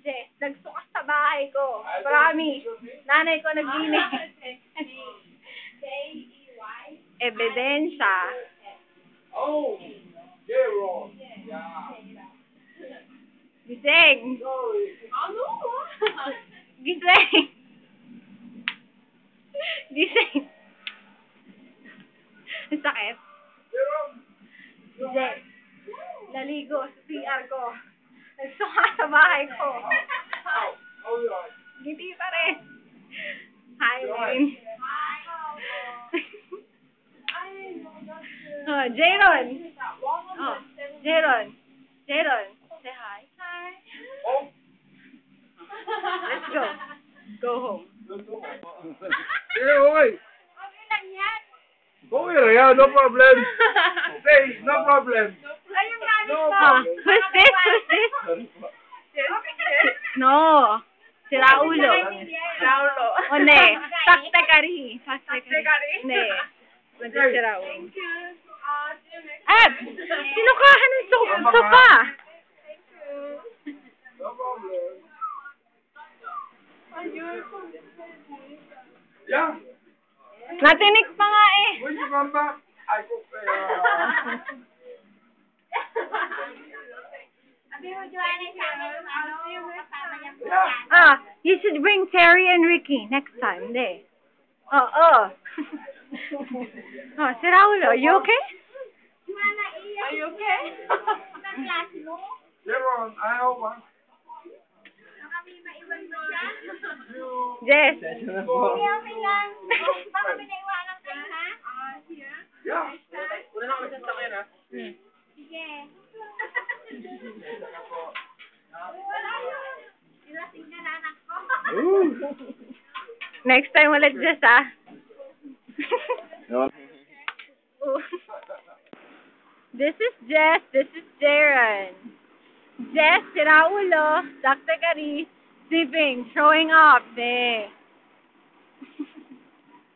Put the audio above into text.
Jess, nagsukas sa bahay ko. Promise. Nanay ko naglinis. Ebidensya. Oh, J-Ron. Yeah. Gising. Ano? Gising. Gising. Ang sakit. J-Ron. Jess, naligo sa CR ko. Nagsukas sa bahay ko. How you are? Ngiti pa rin. Hi, Lynn. Oh, Jaron. Oh, Jaron. Jaron. Say hi. Hi. Oh. Let's go. Go home. Yeah, okay. Okay lang yan. Okay lang yan, no problem. Say, no problem. Ayun nga, No pa. problem. Who's this? Who's this? No. Si Raulo. Raulo. O, ne. Saktekari. Saktekari. Ne. Kundi si Raulo. Thank you. At, sinukahan ng sopa. No problem. Yeah. Natinik pa nga eh. When you come back, I cook. Ah, you should bring Terry and Ricky next time. Hindi. Oh. Oh, si Raulo, are you okay? Are you okay? J-Ron, I hope one. Jess. Yeah. Next time ulit, Jess, ah. This is Jess. This is Jaron. Jess, si Raulo, Dr. Kari, sleeping, showing up. There.